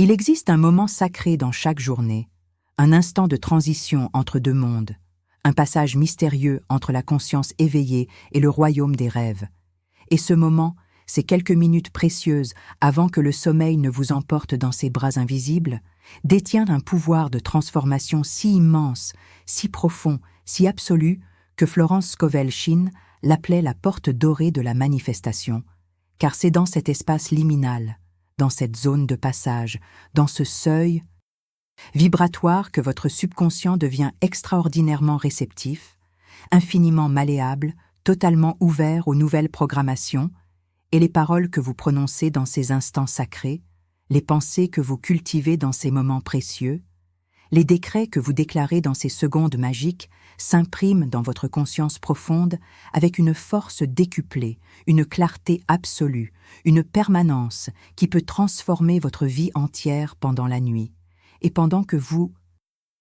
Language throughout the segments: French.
Il existe un moment sacré dans chaque journée, un instant de transition entre deux mondes, un passage mystérieux entre la conscience éveillée et le royaume des rêves. Et ce moment, ces quelques minutes précieuses avant que le sommeil ne vous emporte dans ses bras invisibles, détient un pouvoir de transformation si immense, si profond, si absolu, que Florence Scovel Shinn l'appelait la porte dorée de la manifestation, car c'est dans cet espace liminal, dans cette zone de passage, dans ce seuil vibratoire que votre subconscient devient extraordinairement réceptif, infiniment malléable, totalement ouvert aux nouvelles programmations, et les paroles que vous prononcez dans ces instants sacrés, les pensées que vous cultivez dans ces moments précieux, les décrets que vous déclarez dans ces secondes magiques s'impriment dans votre conscience profonde avec une force décuplée, une clarté absolue, une permanence qui peut transformer votre vie entière pendant la nuit. Et pendant que vous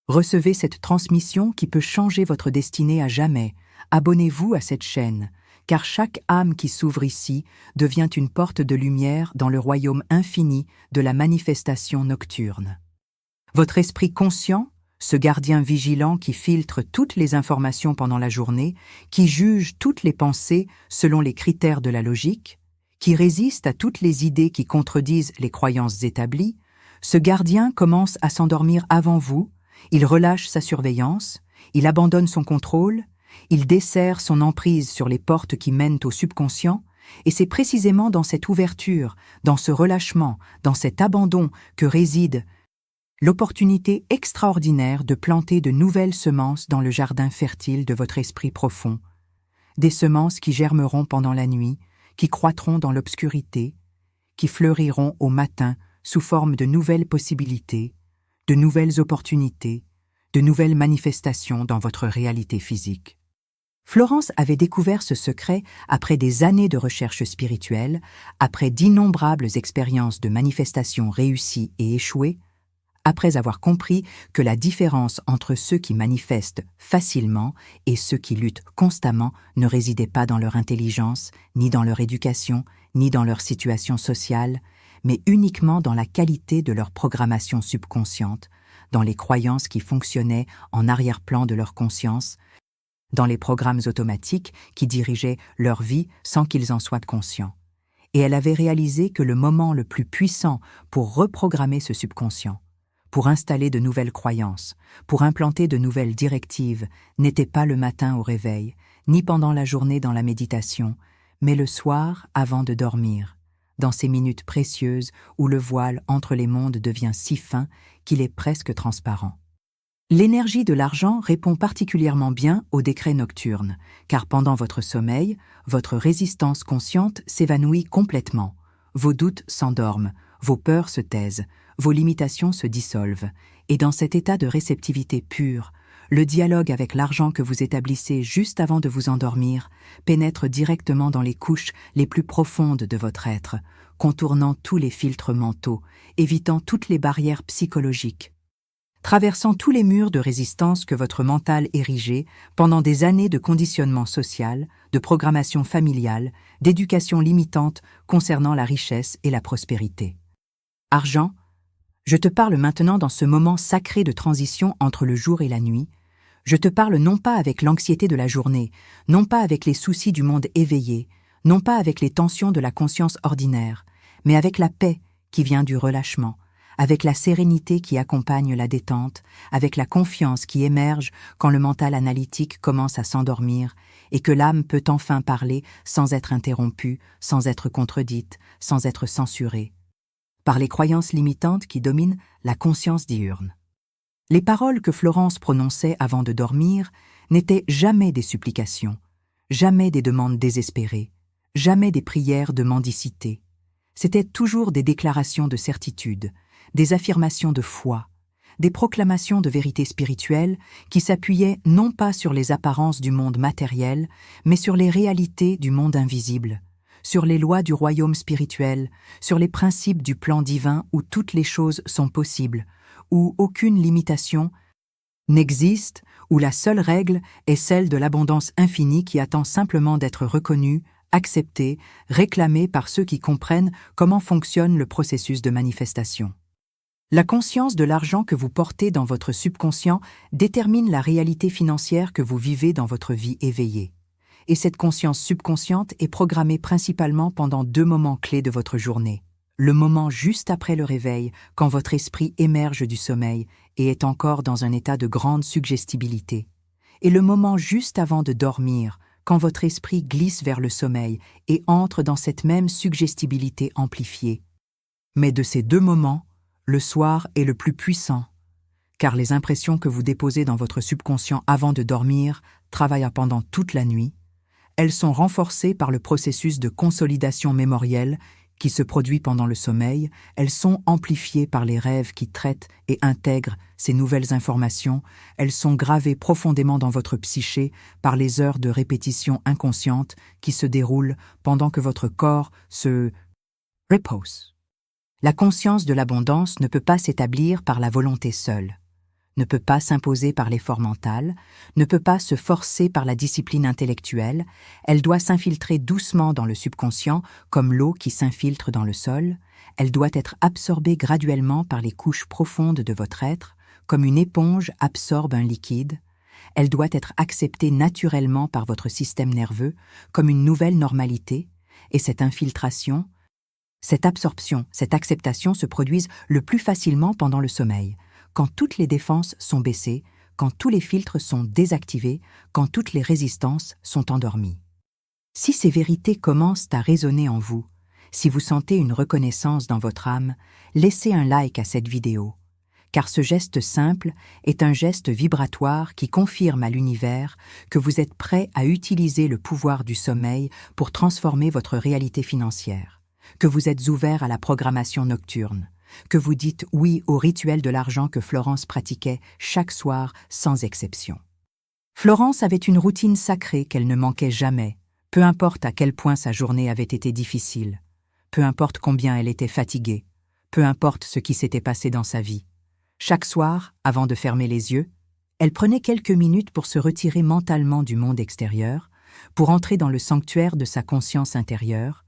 recevez cette transmission qui peut changer votre destinée à jamais, abonnez-vous à cette chaîne, car chaque âme qui s'ouvre ici devient une porte de lumière dans le royaume infini de la manifestation nocturne. Votre esprit conscient, ce gardien vigilant qui filtre toutes les informations pendant la journée, qui juge toutes les pensées selon les critères de la logique, qui résiste à toutes les idées qui contredisent les croyances établies, ce gardien commence à s'endormir avant vous, il relâche sa surveillance, il abandonne son contrôle, il desserre son emprise sur les portes qui mènent au subconscient, et c'est précisément dans cette ouverture, dans ce relâchement, dans cet abandon que réside l'opportunité extraordinaire de planter de nouvelles semences dans le jardin fertile de votre esprit profond, des semences qui germeront pendant la nuit, qui croîtront dans l'obscurité, qui fleuriront au matin sous forme de nouvelles possibilités, de nouvelles opportunités, de nouvelles manifestations dans votre réalité physique. Florence avait découvert ce secret après des années de recherche spirituelle, après d'innombrables expériences de manifestations réussies et échouées, après avoir compris que la différence entre ceux qui manifestent facilement et ceux qui luttent constamment ne résidait pas dans leur intelligence, ni dans leur éducation, ni dans leur situation sociale, mais uniquement dans la qualité de leur programmation subconsciente, dans les croyances qui fonctionnaient en arrière-plan de leur conscience, dans les programmes automatiques qui dirigeaient leur vie sans qu'ils en soient conscients. Et elle avait réalisé que le moment le plus puissant pour reprogrammer ce subconscient, pour installer de nouvelles croyances, pour implanter de nouvelles directives, n'était pas le matin au réveil, ni pendant la journée dans la méditation, mais le soir avant de dormir, dans ces minutes précieuses où le voile entre les mondes devient si fin qu'il est presque transparent. L'énergie de l'argent répond particulièrement bien aux décrets nocturnes, car pendant votre sommeil, votre résistance consciente s'évanouit complètement, vos doutes s'endorment, vos peurs se taisent, vos limitations se dissolvent, et dans cet état de réceptivité pure, le dialogue avec l'argent que vous établissez juste avant de vous endormir pénètre directement dans les couches les plus profondes de votre être, contournant tous les filtres mentaux, évitant toutes les barrières psychologiques, traversant tous les murs de résistance que votre mental érigeait pendant des années de conditionnement social, de programmation familiale, d'éducation limitante concernant la richesse et la prospérité. Argent, je te parle maintenant dans ce moment sacré de transition entre le jour et la nuit. Je te parle non pas avec l'anxiété de la journée, non pas avec les soucis du monde éveillé, non pas avec les tensions de la conscience ordinaire, mais avec la paix qui vient du relâchement, avec la sérénité qui accompagne la détente, avec la confiance qui émerge quand le mental analytique commence à s'endormir et que l'âme peut enfin parler sans être interrompue, sans être contredite, sans être censurée, par les croyances limitantes qui dominent la conscience diurne. Les paroles que Florence prononçait avant de dormir n'étaient jamais des supplications, jamais des demandes désespérées, jamais des prières de mendicité. C'étaient toujours des déclarations de certitude, des affirmations de foi, des proclamations de vérité spirituelle qui s'appuyaient non pas sur les apparences du monde matériel, mais sur les réalités du monde invisible, sur les lois du royaume spirituel, sur les principes du plan divin où toutes les choses sont possibles, où aucune limitation n'existe, où la seule règle est celle de l'abondance infinie qui attend simplement d'être reconnue, acceptée, réclamée par ceux qui comprennent comment fonctionne le processus de manifestation. La conscience de l'argent que vous portez dans votre subconscient détermine la réalité financière que vous vivez dans votre vie éveillée. Et cette conscience subconsciente est programmée principalement pendant 2 moments clés de votre journée. Le moment juste après le réveil, quand votre esprit émerge du sommeil et est encore dans un état de grande suggestibilité. Et le moment juste avant de dormir, quand votre esprit glisse vers le sommeil et entre dans cette même suggestibilité amplifiée. Mais de ces 2 moments, le soir est le plus puissant, car les impressions que vous déposez dans votre subconscient avant de dormir travaillent pendant toute la nuit. Elles sont renforcées par le processus de consolidation mémorielle qui se produit pendant le sommeil, elles sont amplifiées par les rêves qui traitent et intègrent ces nouvelles informations, elles sont gravées profondément dans votre psyché par les heures de répétition inconsciente qui se déroulent pendant que votre corps se repose. La conscience de l'abondance ne peut pas s'établir par la volonté seule, ne peut pas s'imposer par l'effort mental, ne peut pas se forcer par la discipline intellectuelle, elle doit s'infiltrer doucement dans le subconscient comme l'eau qui s'infiltre dans le sol, elle doit être absorbée graduellement par les couches profondes de votre être, comme une éponge absorbe un liquide, elle doit être acceptée naturellement par votre système nerveux comme une nouvelle normalité, et cette infiltration, cette absorption, cette acceptation se produisent le plus facilement pendant le sommeil, quand toutes les défenses sont baissées, quand tous les filtres sont désactivés, quand toutes les résistances sont endormies. Si ces vérités commencent à résonner en vous, si vous sentez une reconnaissance dans votre âme, laissez un like à cette vidéo, car ce geste simple est un geste vibratoire qui confirme à l'univers que vous êtes prêt à utiliser le pouvoir du sommeil pour transformer votre réalité financière, que vous êtes ouvert à la programmation nocturne, que vous dites oui au rituel de l'argent que Florence pratiquait chaque soir sans exception. Florence avait une routine sacrée qu'elle ne manquait jamais, peu importe à quel point sa journée avait été difficile, peu importe combien elle était fatiguée, peu importe ce qui s'était passé dans sa vie. Chaque soir, avant de fermer les yeux, elle prenait quelques minutes pour se retirer mentalement du monde extérieur, pour entrer dans le sanctuaire de sa conscience intérieure,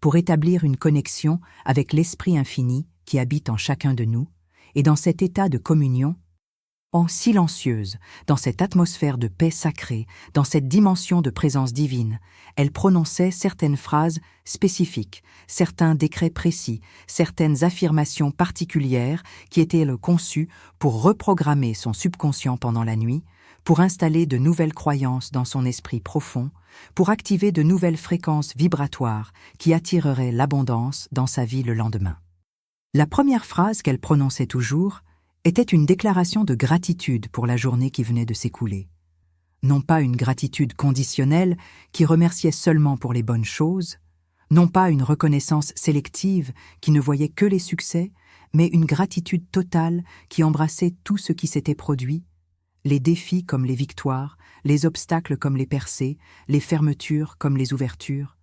pour établir une connexion avec l'Esprit infini qui habite en chacun de nous, et dans cet état de communion, en silencieuse, dans cette atmosphère de paix sacrée, dans cette dimension de présence divine, elle prononçait certaines phrases spécifiques, certains décrets précis, certaines affirmations particulières qui étaient conçues pour reprogrammer son subconscient pendant la nuit, pour installer de nouvelles croyances dans son esprit profond, pour activer de nouvelles fréquences vibratoires qui attireraient l'abondance dans sa vie le lendemain. La première phrase qu'elle prononçait toujours était une déclaration de gratitude pour la journée qui venait de s'écouler. Non pas une gratitude conditionnelle qui remerciait seulement pour les bonnes choses, non pas une reconnaissance sélective qui ne voyait que les succès, mais une gratitude totale qui embrassait tout ce qui s'était produit, les défis comme les victoires, les obstacles comme les percées, les fermetures comme les ouvertures,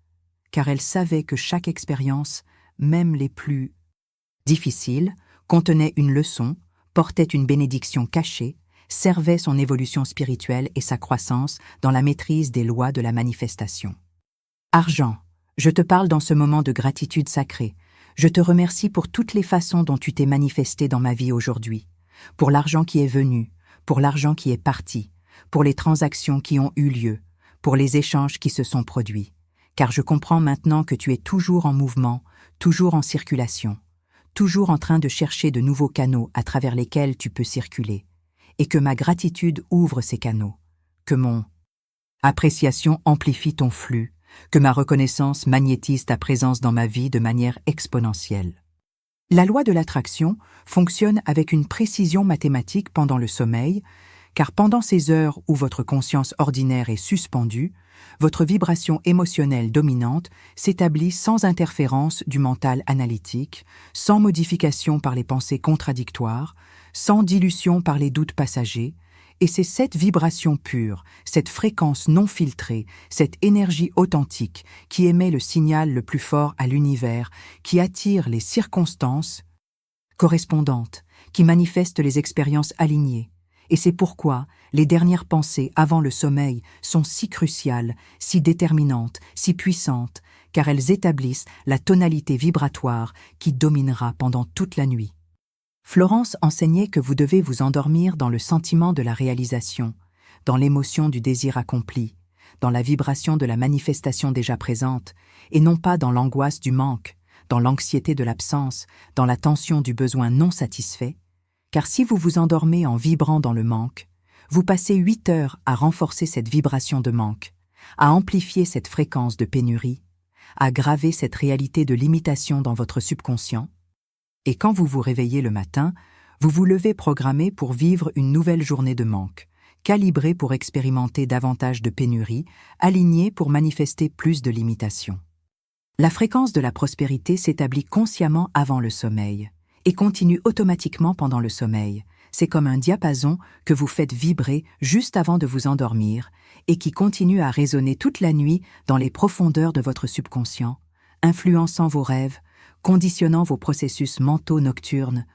car elle savait que chaque expérience, même les plus difficiles, contenait une leçon, portait une bénédiction cachée, servait son évolution spirituelle et sa croissance dans la maîtrise des lois de la manifestation. Argent, je te parle dans ce moment de gratitude sacrée. Je te remercie pour toutes les façons dont tu t'es manifesté dans ma vie aujourd'hui, pour l'argent qui est venu, pour l'argent qui est parti, pour les transactions qui ont eu lieu, pour les échanges qui se sont produits, car je comprends maintenant que tu es toujours en mouvement, toujours en circulation, toujours en train de chercher de nouveaux canaux à travers lesquels tu peux circuler, et que ma gratitude ouvre ces canaux, que mon appréciation amplifie ton flux, que ma reconnaissance magnétise ta présence dans ma vie de manière exponentielle. La loi de l'attraction fonctionne avec une précision mathématique pendant le sommeil, car pendant ces heures où votre conscience ordinaire est suspendue, votre vibration émotionnelle dominante s'établit sans interférence du mental analytique, sans modification par les pensées contradictoires, sans dilution par les doutes passagers, et c'est cette vibration pure, cette fréquence non filtrée, cette énergie authentique qui émet le signal le plus fort à l'univers, qui attire les circonstances correspondantes, qui manifeste les expériences alignées. Et c'est pourquoi les dernières pensées avant le sommeil sont si cruciales, si déterminantes, si puissantes, car elles établissent la tonalité vibratoire qui dominera pendant toute la nuit. Florence enseignait que vous devez vous endormir dans le sentiment de la réalisation, dans l'émotion du désir accompli, dans la vibration de la manifestation déjà présente, et non pas dans l'angoisse du manque, dans l'anxiété de l'absence, dans la tension du besoin non satisfait, car si vous vous endormez en vibrant dans le manque, vous passez 8 heures à renforcer cette vibration de manque, à amplifier cette fréquence de pénurie, à graver cette réalité de limitation dans votre subconscient, et quand vous vous réveillez le matin, vous vous levez programmé pour vivre une nouvelle journée de manque, calibré pour expérimenter davantage de pénurie, aligné pour manifester plus de limitations. La fréquence de la prospérité s'établit consciemment avant le sommeil et continue automatiquement pendant le sommeil. C'est comme un diapason que vous faites vibrer juste avant de vous endormir et qui continue à résonner toute la nuit dans les profondeurs de votre subconscient, influençant vos rêves, conditionnant vos processus mentaux nocturnes,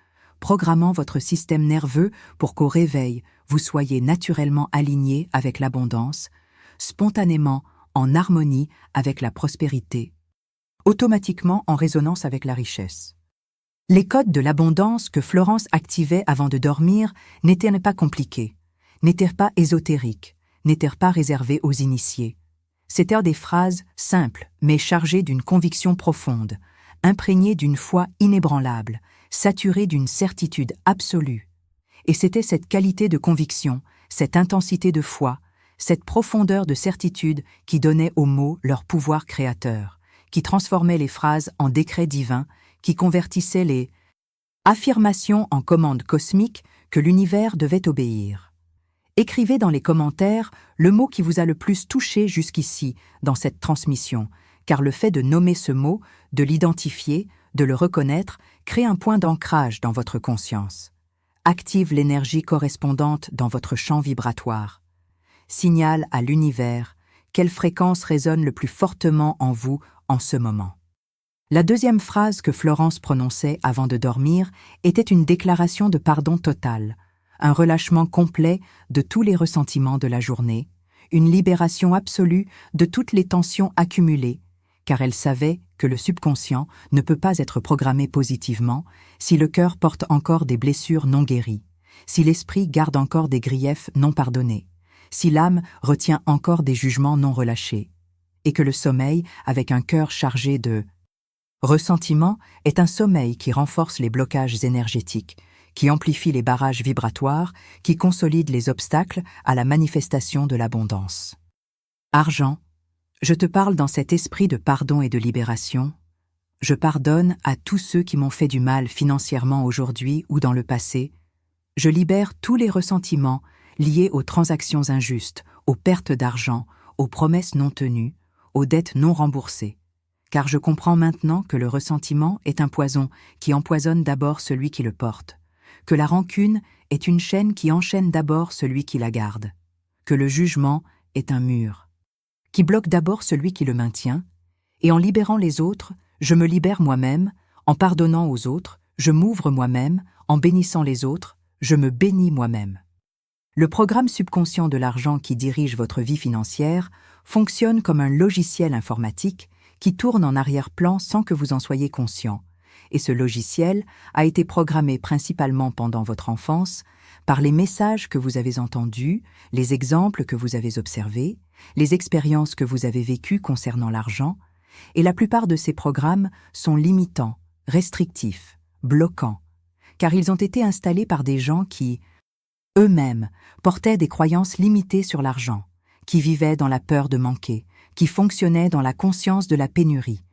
programmant votre système nerveux pour qu'au réveil, vous soyez naturellement aligné avec l'abondance, spontanément en harmonie avec la prospérité, automatiquement en résonance avec la richesse. Les codes de l'abondance que Florence activait avant de dormir n'étaient pas compliqués, n'étaient pas ésotériques, n'étaient pas réservés aux initiés. C'étaient des phrases simples mais chargées d'une conviction profonde, imprégnées d'une foi inébranlable, saturées d'une certitude absolue. Et c'était cette qualité de conviction, cette intensité de foi, cette profondeur de certitude qui donnait aux mots leur pouvoir créateur, qui transformait les phrases en décrets divins, qui convertissait les affirmations en commandes cosmiques que l'univers devait obéir. Écrivez dans les commentaires le mot qui vous a le plus touché jusqu'ici dans cette transmission, car le fait de nommer ce mot, de l'identifier, de le reconnaître, crée un point d'ancrage dans votre conscience. Active l'énergie correspondante dans votre champ vibratoire. Signale à l'univers quelle fréquence résonne le plus fortement en vous en ce moment. La deuxième phrase que Florence prononçait avant de dormir était une déclaration de pardon total, un relâchement complet de tous les ressentiments de la journée, une libération absolue de toutes les tensions accumulées, car elle savait que le subconscient ne peut pas être programmé positivement si le cœur porte encore des blessures non guéries, si l'esprit garde encore des griefs non pardonnés, si l'âme retient encore des jugements non relâchés, et que le sommeil, avec un cœur chargé de ressentiment, est un sommeil qui renforce les blocages énergétiques, qui amplifie les barrages vibratoires, qui consolide les obstacles à la manifestation de l'abondance. Argent, je te parle dans cet esprit de pardon et de libération. Je pardonne à tous ceux qui m'ont fait du mal financièrement aujourd'hui ou dans le passé. Je libère tous les ressentiments liés aux transactions injustes, aux pertes d'argent, aux promesses non tenues, aux dettes non remboursées. Car je comprends maintenant que le ressentiment est un poison qui empoisonne d'abord celui qui le porte, que la rancune est une chaîne qui enchaîne d'abord celui qui la garde, que le jugement est un mur qui bloque d'abord celui qui le maintient, et en libérant les autres, je me libère moi-même, en pardonnant aux autres, je m'ouvre moi-même, en bénissant les autres, je me bénis moi-même. Le programme subconscient de l'argent qui dirige votre vie financière fonctionne comme un logiciel informatique qui tourne en arrière-plan sans que vous en soyez conscient, et ce logiciel a été programmé principalement pendant votre enfance par les messages que vous avez entendus, les exemples que vous avez observés, les expériences que vous avez vécues concernant l'argent, et la plupart de ces programmes sont limitants, restrictifs, bloquants, car ils ont été installés par des gens qui, eux-mêmes, portaient des croyances limitées sur l'argent, qui vivaient dans la peur de manquer, qui fonctionnaient dans la conscience de la pénurie.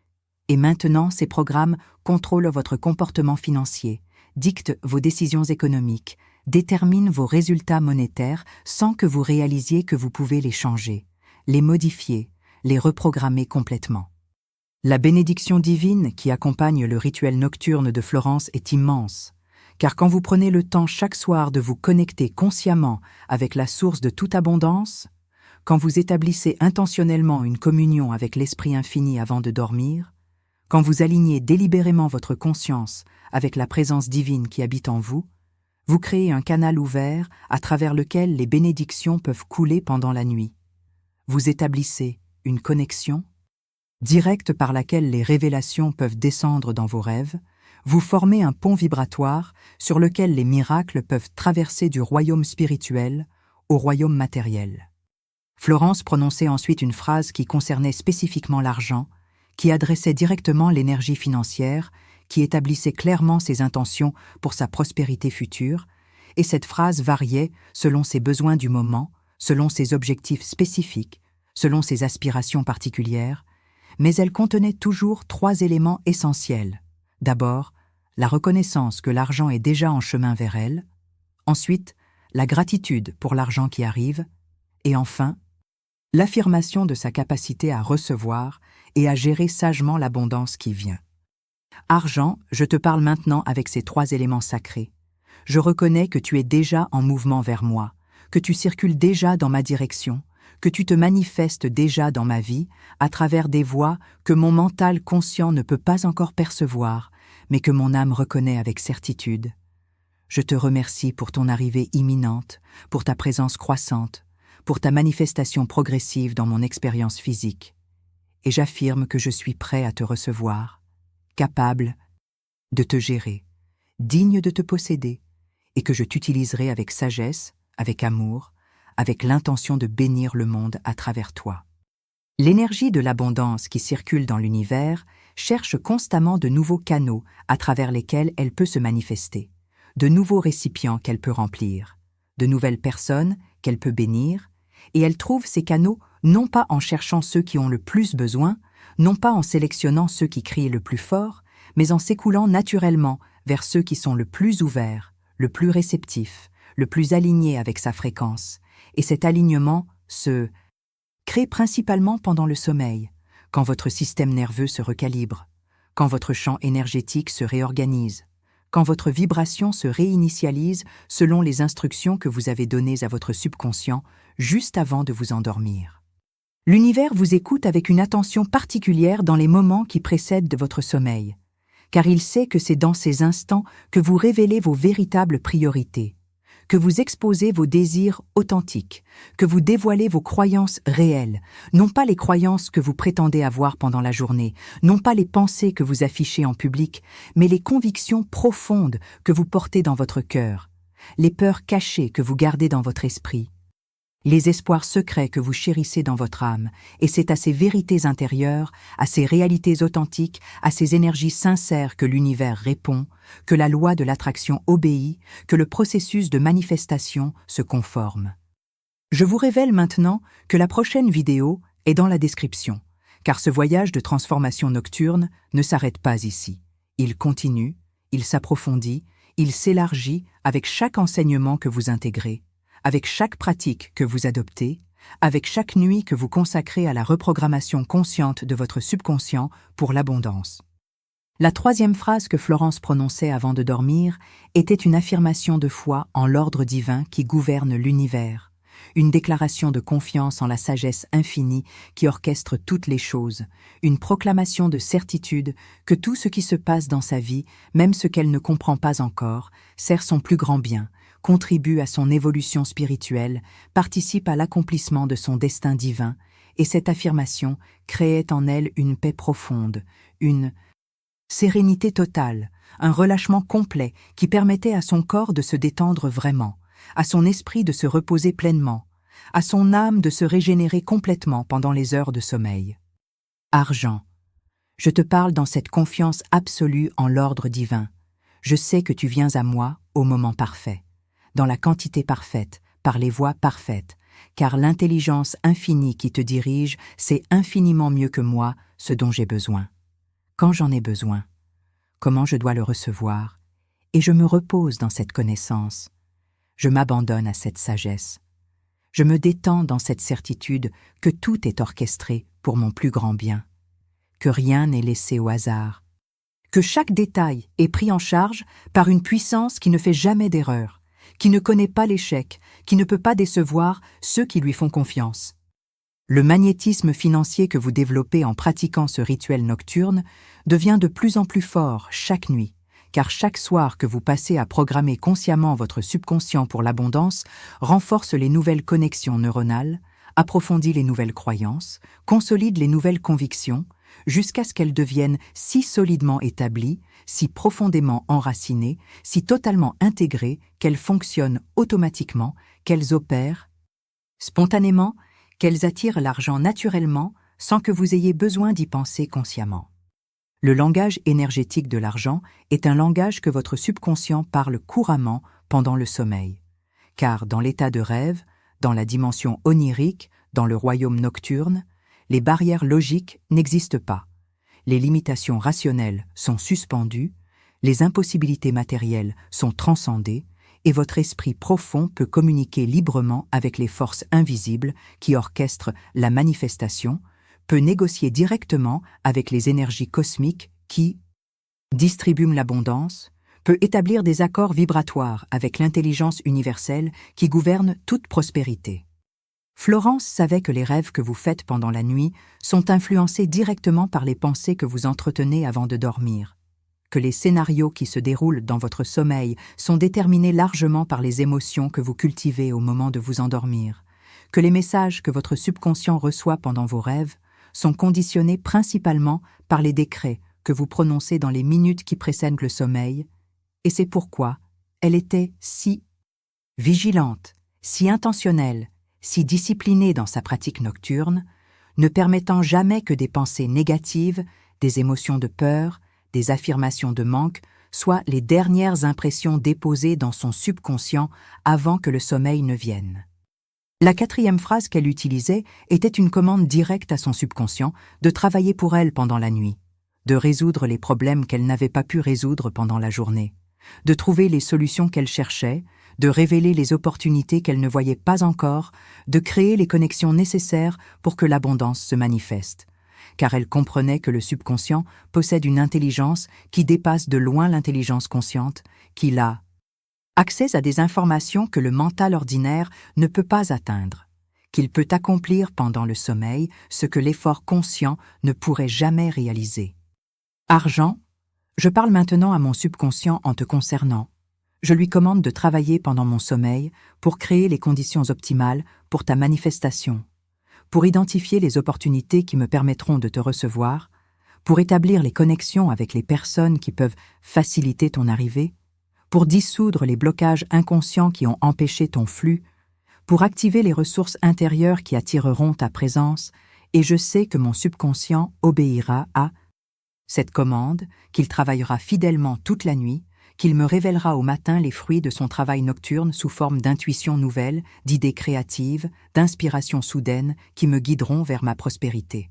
Et maintenant, ces programmes contrôlent votre comportement financier, dictent vos décisions économiques, déterminent vos résultats monétaires sans que vous réalisiez que vous pouvez les changer, les modifier, les reprogrammer complètement. La bénédiction divine qui accompagne le rituel nocturne de Florence est immense, car quand vous prenez le temps chaque soir de vous connecter consciemment avec la source de toute abondance, quand vous établissez intentionnellement une communion avec l'Esprit infini avant de dormir, quand vous alignez délibérément votre conscience avec la présence divine qui habite en vous, vous créez un canal ouvert à travers lequel les bénédictions peuvent couler pendant la nuit. Vous établissez une connexion directe par laquelle les révélations peuvent descendre dans vos rêves, Vous formez un pont vibratoire sur lequel les miracles peuvent traverser du royaume spirituel au royaume matériel. Florence prononçait ensuite une phrase qui concernait spécifiquement l'argent, qui adressait directement l'énergie financière, qui établissait clairement ses intentions pour sa prospérité future, et cette phrase variait selon ses besoins du moment, selon ses objectifs spécifiques, selon ses aspirations particulières, mais elle contenait toujours 3 éléments essentiels. D'abord, la reconnaissance que l'argent est déjà en chemin vers elle, ensuite, la gratitude pour l'argent qui arrive, et enfin, l'affirmation de sa capacité à recevoir et à gérer sagement l'abondance qui vient. Argent, je te parle maintenant avec ces 3 éléments sacrés. Je reconnais que tu es déjà en mouvement vers moi, que tu circules déjà dans ma direction, que tu te manifestes déjà dans ma vie à travers des voies que mon mental conscient ne peut pas encore percevoir, mais que mon âme reconnaît avec certitude. Je te remercie pour ton arrivée imminente, pour ta présence croissante, pour ta manifestation progressive dans mon expérience physique. Et j'affirme que je suis prêt à te recevoir, capable de te gérer, digne de te posséder, et que je t'utiliserai avec sagesse, avec amour, avec l'intention de bénir le monde à travers toi. L'énergie de l'abondance qui circule dans l'univers cherche constamment de nouveaux canaux à travers lesquels elle peut se manifester, de nouveaux récipients qu'elle peut remplir, de nouvelles personnes qu'elle peut bénir, et elle trouve ces canaux non pas en cherchant ceux qui ont le plus besoin, non pas en sélectionnant ceux qui crient le plus fort, mais en s'écoulant naturellement vers ceux qui sont le plus ouverts, le plus réceptifs, le plus alignés avec sa fréquence, et cet alignement se crée principalement pendant le sommeil, quand votre système nerveux se recalibre, quand votre champ énergétique se réorganise, quand votre vibration se réinitialise selon les instructions que vous avez données à votre subconscient juste avant de vous endormir. L'univers vous écoute avec une attention particulière dans les moments qui précèdent de votre sommeil, car il sait que c'est dans ces instants que vous révélez vos véritables priorités, que vous exposez vos désirs authentiques, que vous dévoilez vos croyances réelles, non pas les croyances que vous prétendez avoir pendant la journée, non pas les pensées que vous affichez en public, mais les convictions profondes que vous portez dans votre cœur, les peurs cachées que vous gardez dans votre esprit, les espoirs secrets que vous chérissez dans votre âme, et c'est à ces vérités intérieures, à ces réalités authentiques, à ces énergies sincères que l'univers répond, que la loi de l'attraction obéit, que le processus de manifestation se conforme. Je vous révèle maintenant que la prochaine vidéo est dans la description, car ce voyage de transformation nocturne ne s'arrête pas ici. Il continue, il s'approfondit, il s'élargit avec chaque enseignement que vous intégrez, avec chaque pratique que vous adoptez, avec chaque nuit que vous consacrez à la reprogrammation consciente de votre subconscient pour l'abondance. La 3e phrase que Florence prononçait avant de dormir était une affirmation de foi en l'ordre divin qui gouverne l'univers, une déclaration de confiance en la sagesse infinie qui orchestre toutes les choses, une proclamation de certitude que tout ce qui se passe dans sa vie, même ce qu'elle ne comprend pas encore, sert son plus grand bien, contribue à son évolution spirituelle, participe à l'accomplissement de son destin divin, et cette affirmation créait en elle une paix profonde, une sérénité totale, un relâchement complet qui permettait à son corps de se détendre vraiment, à son esprit de se reposer pleinement, à son âme de se régénérer complètement pendant les heures de sommeil. Argent, je te parle dans cette confiance absolue en l'ordre divin. Je sais que tu viens à moi au moment parfait, dans la quantité parfaite, par les voies parfaites, car l'intelligence infinie qui te dirige sait infiniment mieux que moi ce dont j'ai besoin. Quand j'en ai besoin, comment je dois le recevoir, et je me repose dans cette connaissance. Je m'abandonne à cette sagesse. Je me détends dans cette certitude que tout est orchestré pour mon plus grand bien, que rien n'est laissé au hasard, que chaque détail est pris en charge par une puissance qui ne fait jamais d'erreur, qui ne connaît pas l'échec, qui ne peut pas décevoir ceux qui lui font confiance. Le magnétisme financier que vous développez en pratiquant ce rituel nocturne devient de plus en plus fort chaque nuit, car chaque soir que vous passez à programmer consciemment votre subconscient pour l'abondance renforce les nouvelles connexions neuronales, approfondit les nouvelles croyances, consolide les nouvelles convictions, jusqu'à ce qu'elles deviennent si solidement établies, si profondément enracinées, si totalement intégrées qu'elles fonctionnent automatiquement, qu'elles opèrent spontanément, qu'elles attirent l'argent naturellement sans que vous ayez besoin d'y penser consciemment. Le langage énergétique de l'argent est un langage que votre subconscient parle couramment pendant le sommeil. Car dans l'état de rêve, dans la dimension onirique, dans le royaume nocturne, les barrières logiques n'existent pas. Les limitations rationnelles sont suspendues, les impossibilités matérielles sont transcendées, et votre esprit profond peut communiquer librement avec les forces invisibles qui orchestrent la manifestation, peut négocier directement avec les énergies cosmiques qui distribuent l'abondance, peut établir des accords vibratoires avec l'intelligence universelle qui gouverne toute prospérité. Florence savait que les rêves que vous faites pendant la nuit sont influencés directement par les pensées que vous entretenez avant de dormir, que les scénarios qui se déroulent dans votre sommeil sont déterminés largement par les émotions que vous cultivez au moment de vous endormir, que les messages que votre subconscient reçoit pendant vos rêves sont conditionnés principalement par les décrets que vous prononcez dans les minutes qui précèdent le sommeil, et c'est pourquoi elle était si vigilante, si intentionnelle, si disciplinée dans sa pratique nocturne, ne permettant jamais que des pensées négatives, des émotions de peur, des affirmations de manque soient les dernières impressions déposées dans son subconscient avant que le sommeil ne vienne. La 4e phrase qu'elle utilisait était une commande directe à son subconscient de travailler pour elle pendant la nuit, de résoudre les problèmes qu'elle n'avait pas pu résoudre pendant la journée, de trouver les solutions qu'elle cherchait, de révéler les opportunités qu'elle ne voyait pas encore, de créer les connexions nécessaires pour que l'abondance se manifeste. Car elle comprenait que le subconscient possède une intelligence qui dépasse de loin l'intelligence consciente, qu'il a accès à des informations que le mental ordinaire ne peut pas atteindre, qu'il peut accomplir pendant le sommeil ce que l'effort conscient ne pourrait jamais réaliser. Argent, je parle maintenant à mon subconscient en te concernant. Je lui commande de travailler pendant mon sommeil pour créer les conditions optimales pour ta manifestation, pour identifier les opportunités qui me permettront de te recevoir, pour établir les connexions avec les personnes qui peuvent faciliter ton arrivée, pour dissoudre les blocages inconscients qui ont empêché ton flux, pour activer les ressources intérieures qui attireront ta présence, et je sais que mon subconscient obéira à cette commande, qu'il travaillera fidèlement toute la nuit, qu'il me révélera au matin les fruits de son travail nocturne sous forme d'intuitions nouvelles, d'idées créatives, d'inspirations soudaines qui me guideront vers ma prospérité.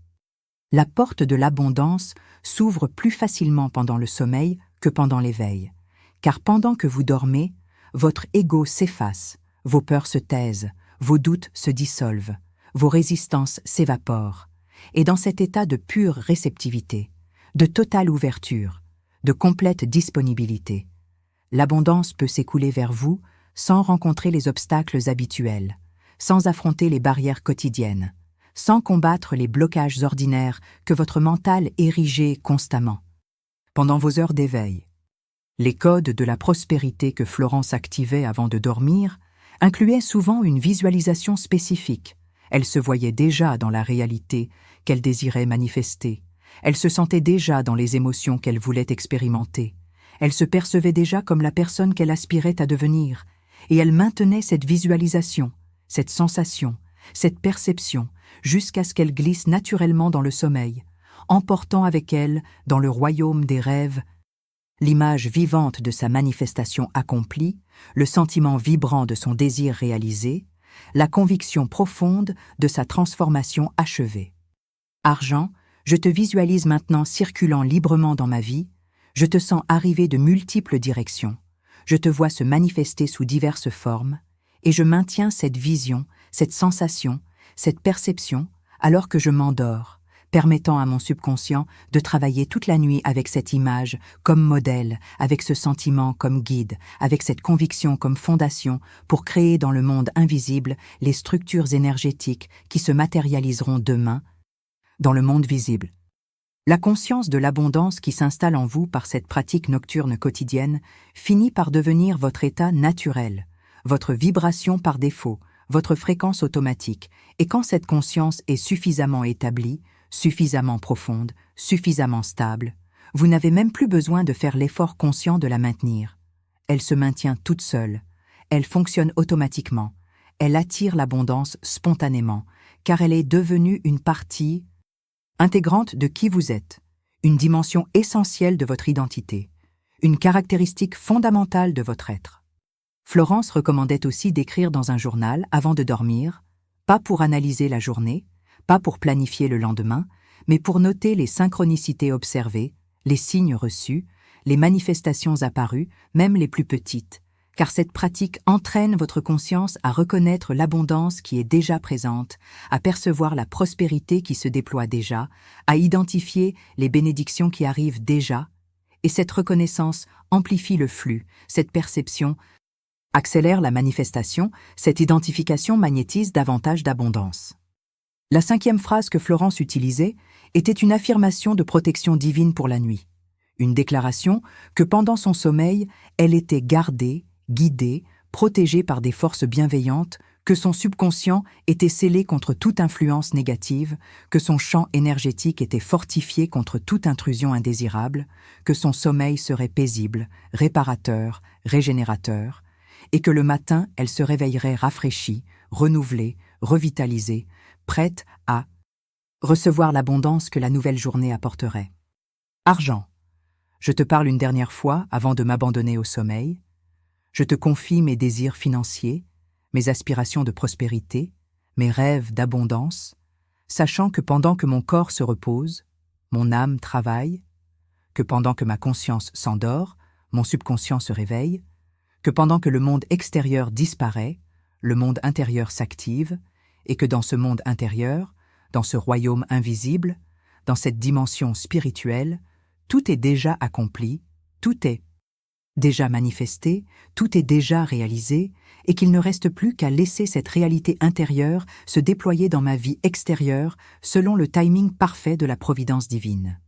La porte de l'abondance s'ouvre plus facilement pendant le sommeil que pendant l'éveil, car pendant que vous dormez, votre ego s'efface, vos peurs se taisent, vos doutes se dissolvent, vos résistances s'évaporent, et dans cet état de pure réceptivité, de totale ouverture, de complète disponibilité, l'abondance peut s'écouler vers vous sans rencontrer les obstacles habituels, sans affronter les barrières quotidiennes, sans combattre les blocages ordinaires que votre mental érigeait constamment. Pendant vos heures d'éveil, les codes de la prospérité que Florence activait avant de dormir incluaient souvent une visualisation spécifique. Elle se voyait déjà dans la réalité qu'elle désirait manifester. Elle se sentait déjà dans les émotions qu'elle voulait expérimenter. Elle se percevait déjà comme la personne qu'elle aspirait à devenir, et elle maintenait cette visualisation, cette sensation, cette perception, jusqu'à ce qu'elle glisse naturellement dans le sommeil, emportant avec elle, dans le royaume des rêves, l'image vivante de sa manifestation accomplie, le sentiment vibrant de son désir réalisé, la conviction profonde de sa transformation achevée. Argent, je te visualise maintenant circulant librement dans ma vie, je te sens arriver de multiples directions, je te vois se manifester sous diverses formes, et je maintiens cette vision, cette sensation, cette perception, alors que je m'endors, permettant à mon subconscient de travailler toute la nuit avec cette image comme modèle, avec ce sentiment comme guide, avec cette conviction comme fondation pour créer dans le monde invisible les structures énergétiques qui se matérialiseront demain dans le monde visible. La conscience de l'abondance qui s'installe en vous par cette pratique nocturne quotidienne finit par devenir votre état naturel, votre vibration par défaut, votre fréquence automatique, et quand cette conscience est suffisamment établie, suffisamment profonde, suffisamment stable. Vous n'avez même plus besoin de faire l'effort conscient de la maintenir. Elle se maintient toute seule. Elle fonctionne automatiquement. Elle attire l'abondance spontanément, car elle est devenue une partie intégrante de qui vous êtes, une dimension essentielle de votre identité, une caractéristique fondamentale de votre être. Florence recommandait aussi d'écrire dans un journal avant de dormir, pas pour analyser la journée, pas pour planifier le lendemain, mais pour noter les synchronicités observées, les signes reçus, les manifestations apparues, même les plus petites, car cette pratique entraîne votre conscience à reconnaître l'abondance qui est déjà présente, à percevoir la prospérité qui se déploie déjà, à identifier les bénédictions qui arrivent déjà, et cette reconnaissance amplifie le flux, cette perception accélère la manifestation, cette identification magnétise davantage d'abondance. La 5e phrase que Florence utilisait était une affirmation de protection divine pour la nuit, une déclaration que pendant son sommeil, elle était gardée, guidée, protégée par des forces bienveillantes, que son subconscient était scellé contre toute influence négative, que son champ énergétique était fortifié contre toute intrusion indésirable, que son sommeil serait paisible, réparateur, régénérateur, et que le matin, elle se réveillerait rafraîchie, renouvelée, revitalisée, prête à recevoir l'abondance que la nouvelle journée apporterait. Argent. Je te parle une dernière fois avant de m'abandonner au sommeil. Je te confie mes désirs financiers, mes aspirations de prospérité, mes rêves d'abondance, sachant que pendant que mon corps se repose, mon âme travaille, que pendant que ma conscience s'endort, mon subconscient se réveille, que pendant que le monde extérieur disparaît, le monde intérieur s'active, et que dans ce monde intérieur, dans ce royaume invisible, dans cette dimension spirituelle, tout est déjà accompli, tout est déjà manifesté, tout est déjà réalisé, et qu'il ne reste plus qu'à laisser cette réalité intérieure se déployer dans ma vie extérieure selon le timing parfait de la providence divine.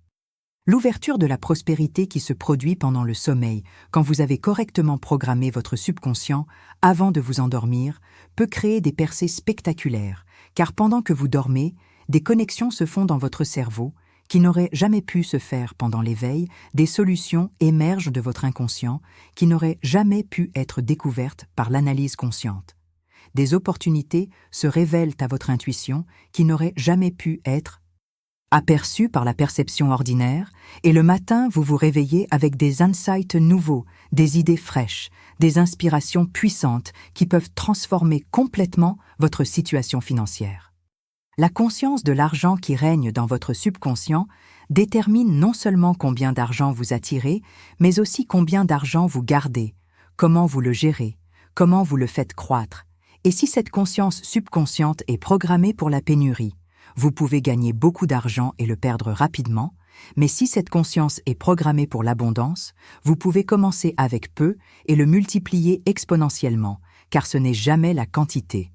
L'ouverture de la prospérité qui se produit pendant le sommeil, quand vous avez correctement programmé votre subconscient avant de vous endormir, peut créer des percées spectaculaires, car pendant que vous dormez, des connexions se font dans votre cerveau qui n'auraient jamais pu se faire pendant l'éveil, des solutions émergent de votre inconscient qui n'auraient jamais pu être découvertes par l'analyse consciente. Des opportunités se révèlent à votre intuition qui n'auraient jamais pu être aperçues par la perception ordinaire, et le matin vous vous réveillez avec des insights nouveaux, des idées fraîches, des inspirations puissantes qui peuvent transformer complètement votre situation financière. La conscience de l'argent qui règne dans votre subconscient détermine non seulement combien d'argent vous attirez, mais aussi combien d'argent vous gardez, comment vous le gérez, comment vous le faites croître. Et si cette conscience subconsciente est programmée pour la pénurie, vous pouvez gagner beaucoup d'argent et le perdre rapidement, mais si cette conscience est programmée pour l'abondance, vous pouvez commencer avec peu et le multiplier exponentiellement, car ce n'est jamais la quantité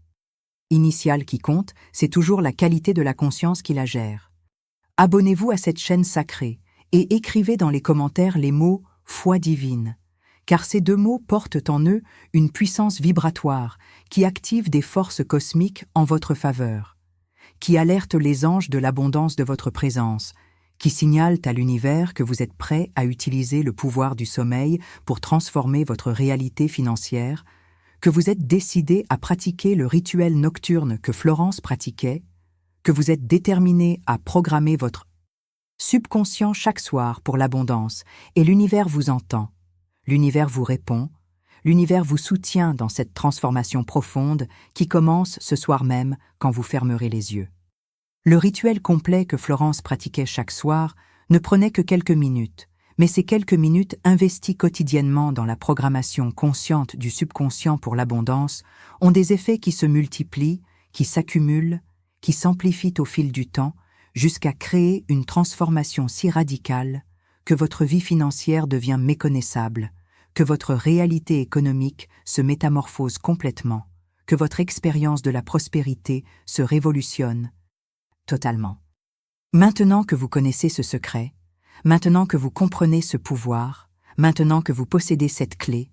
initiale qui compte, c'est toujours la qualité de la conscience qui la gère. Abonnez-vous à cette chaîne sacrée et écrivez dans les commentaires les mots « foi divine », car ces deux mots portent en eux une puissance vibratoire qui active des forces cosmiques en votre faveur, qui alerte les anges de l'abondance de votre présence, qui signalent à l'univers que vous êtes prêt à utiliser le pouvoir du sommeil pour transformer votre réalité financière, que vous êtes décidé à pratiquer le rituel nocturne que Florence pratiquait, que vous êtes déterminé à programmer votre subconscient chaque soir pour l'abondance, et l'univers vous entend, l'univers vous répond, l'univers vous soutient dans cette transformation profonde qui commence ce soir même quand vous fermerez les yeux. Le rituel complet que Florence pratiquait chaque soir ne prenait que quelques minutes, mais ces quelques minutes investies quotidiennement dans la programmation consciente du subconscient pour l'abondance ont des effets qui se multiplient, qui s'accumulent, qui s'amplifient au fil du temps, jusqu'à créer une transformation si radicale que votre vie financière devient méconnaissable, que votre réalité économique se métamorphose complètement, que votre expérience de la prospérité se révolutionne totalement. Maintenant que vous connaissez ce secret, maintenant que vous comprenez ce pouvoir, maintenant que vous possédez cette clé,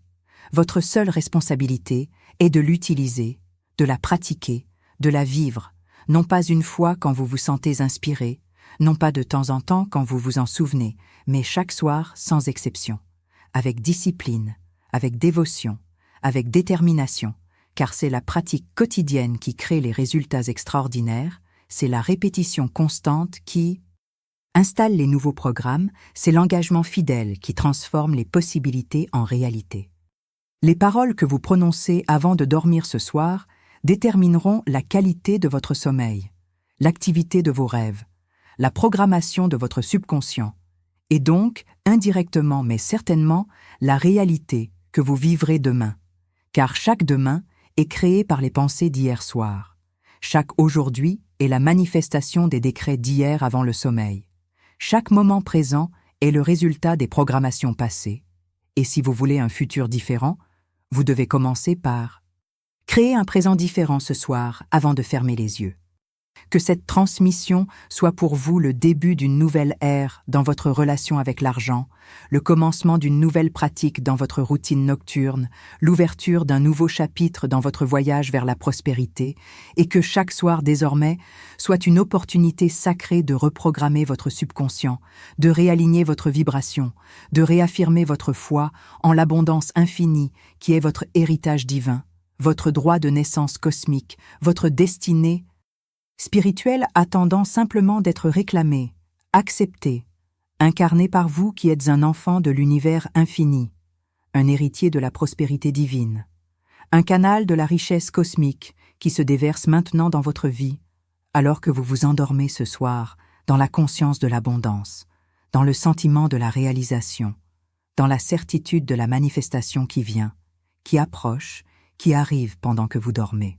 votre seule responsabilité est de l'utiliser, de la pratiquer, de la vivre, non pas une fois quand vous vous sentez inspiré, non pas de temps en temps quand vous vous en souvenez, mais chaque soir sans exception, avec discipline, avec dévotion, avec détermination, car c'est la pratique quotidienne qui crée les résultats extraordinaires, c'est la répétition constante qui installe les nouveaux programmes, c'est l'engagement fidèle qui transforme les possibilités en réalité. Les paroles que vous prononcez avant de dormir ce soir détermineront la qualité de votre sommeil, l'activité de vos rêves, la programmation de votre subconscient, et donc, indirectement mais certainement, la réalité que vous vivrez demain. Car chaque demain est créé par les pensées d'hier soir. Chaque aujourd'hui est la manifestation des décrets d'hier avant le sommeil. Chaque moment présent est le résultat des programmations passées. Et si vous voulez un futur différent, vous devez commencer par créer un présent différent ce soir avant de fermer les yeux. Que cette transmission soit pour vous le début d'une nouvelle ère dans votre relation avec l'argent, le commencement d'une nouvelle pratique dans votre routine nocturne, l'ouverture d'un nouveau chapitre dans votre voyage vers la prospérité, et que chaque soir désormais soit une opportunité sacrée de reprogrammer votre subconscient, de réaligner votre vibration, de réaffirmer votre foi en l'abondance infinie qui est votre héritage divin, votre droit de naissance cosmique, votre destinée spirituel attendant simplement d'être réclamé, accepté, incarné par vous qui êtes un enfant de l'univers infini, un héritier de la prospérité divine, un canal de la richesse cosmique qui se déverse maintenant dans votre vie, alors que vous vous endormez ce soir dans la conscience de l'abondance, dans le sentiment de la réalisation, dans la certitude de la manifestation qui vient, qui approche, qui arrive pendant que vous dormez.